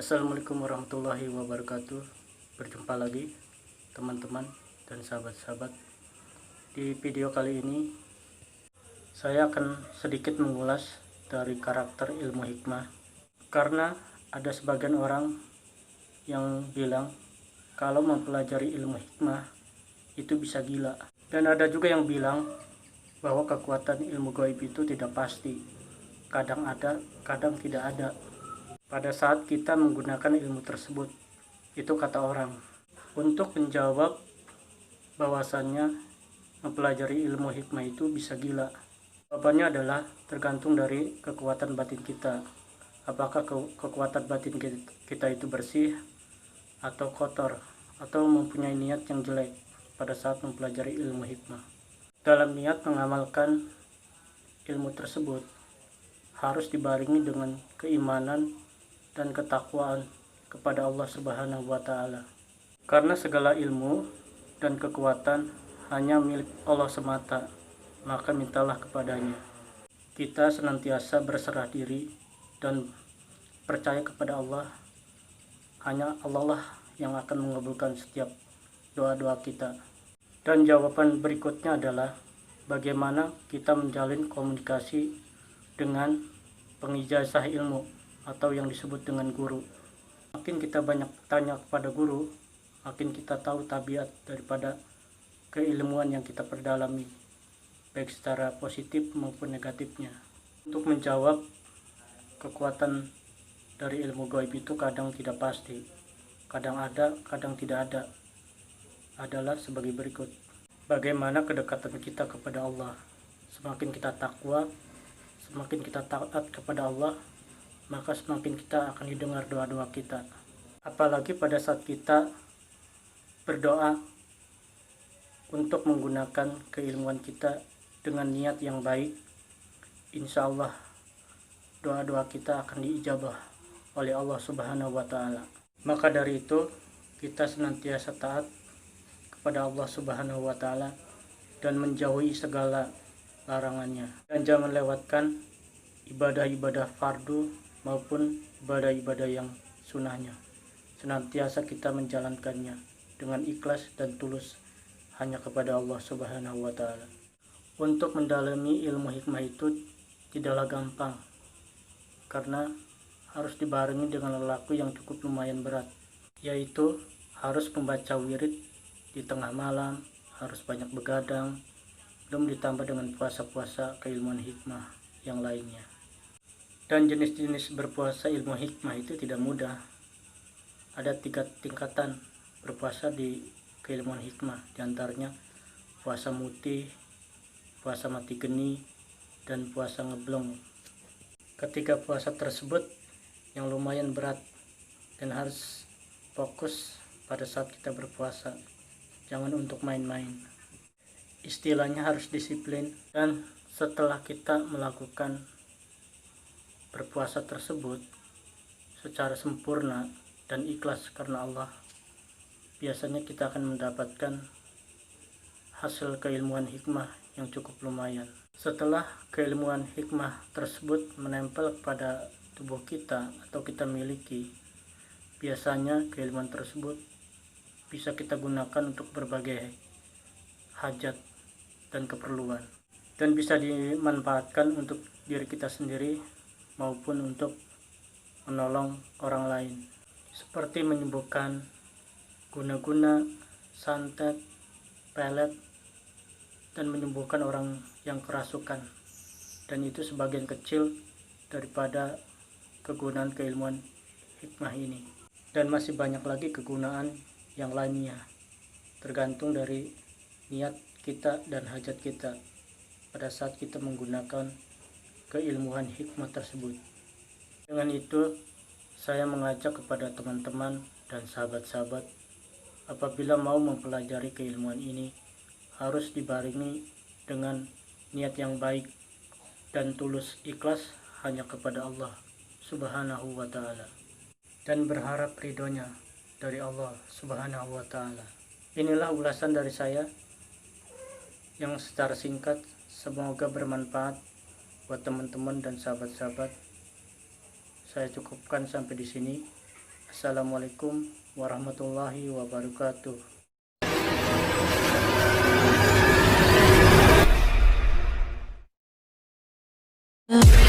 Assalamualaikum warahmatullahi wabarakatuh. Berjumpa lagi teman-teman dan sahabat-sahabat. Di video kali ini saya akan sedikit mengulas dari karakter ilmu hikmah. Karena ada sebagian orang yang bilang kalau mempelajari ilmu hikmah itu bisa gila. Dan ada juga yang bilang bahwa kekuatan ilmu gaib itu tidak pasti. Kadang ada, kadang tidak ada. Pada saat kita menggunakan ilmu tersebut, itu kata orang. Untuk menjawab bahwasannya mempelajari ilmu hikmah itu bisa gila, jawabannya adalah tergantung dari kekuatan batin kita. Apakah kekuatan batin kita itu bersih atau kotor, atau mempunyai niat yang jelek pada saat mempelajari ilmu hikmah. Dalam niat mengamalkan ilmu tersebut harus dibarengi dengan keimanan dan ketakwaan kepada Allah Subhanahu wa Ta'ala. Karena segala ilmu dan kekuatan hanya milik Allah semata, maka mintalah kepadanya. Kita senantiasa berserah diri dan percaya kepada Allah. Hanya Allah lah yang akan mengabulkan setiap doa-doa kita. Dan jawaban berikutnya adalah bagaimana kita menjalin komunikasi dengan pengijazah ilmu atau yang disebut dengan guru. Makin kita banyak tanya kepada guru, makin kita tahu tabiat daripada keilmuan yang kita perdalami, baik secara positif maupun negatifnya. Untuk menjawab kekuatan dari ilmu gaib itu kadang tidak pasti, kadang ada, kadang tidak ada, adalah sebagai berikut. Bagaimana kedekatan kita kepada Allah. Semakin kita takwa, semakin kita taat kepada Allah, maka semakin kita akan didengar doa-doa kita. Apalagi pada saat kita berdoa untuk menggunakan keilmuan kita dengan niat yang baik, insya Allah doa-doa kita akan diijabah oleh Allah Subhanahu wa Ta'ala. Maka dari itu kita senantiasa taat kepada Allah Subhanahu wa Ta'ala dan menjauhi segala larangannya, dan jangan lewatkan ibadah-ibadah fardu maupun ibadah-ibadah yang sunnahnya. Senantiasa kita menjalankannya dengan ikhlas dan tulus hanya kepada Allah Subhanahu wa Ta'ala. Untuk mendalami ilmu hikmah itu tidaklah gampang, karena harus dibarengi dengan lelaku yang cukup lumayan berat, yaitu harus membaca wirid di tengah malam, harus banyak begadang, belum ditambah dengan puasa-puasa keilmuan hikmah yang lainnya. Dan jenis-jenis berpuasa ilmu hikmah itu tidak mudah. Ada 3 tingkatan berpuasa di keilmuan hikmah, diantaranya puasa mutih, puasa mati geni, dan puasa ngeblong. Ketiga puasa tersebut yang lumayan berat dan harus fokus pada saat kita berpuasa. Jangan untuk main-main. Istilahnya harus disiplin, dan setelah kita melakukan berpuasa tersebut secara sempurna dan ikhlas karena Allah, biasanya kita akan mendapatkan hasil keilmuan hikmah yang cukup lumayan. Setelah keilmuan hikmah tersebut menempel pada tubuh kita atau kita miliki, biasanya keilmuan tersebut bisa kita gunakan untuk berbagai hajat dan keperluan, dan bisa dimanfaatkan untuk diri kita sendiri maupun untuk menolong orang lain, seperti menyembuhkan guna-guna, santet, pelet, dan menyembuhkan orang yang kerasukan. Dan itu sebagian kecil daripada kegunaan keilmuan hikmah ini, dan masih banyak lagi kegunaan yang lainnya, tergantung dari niat kita dan hajat kita pada saat kita menggunakan keilmuan hikmah tersebut. Dengan itu, saya mengajak kepada teman-teman dan sahabat-sahabat, apabila mau mempelajari keilmuan ini, harus dibarengi dengan niat yang baik dan tulus ikhlas hanya kepada Allah Subhanahu wa Ta'ala, dan berharap ridhonya dari Allah Subhanahu wa Ta'ala. Inilah ulasan dari saya yang secara singkat, semoga bermanfaat buat teman-teman dan sahabat-sahabat. Saya cukupkan sampai di sini. Assalamualaikum warahmatullahi wabarakatuh. Uh.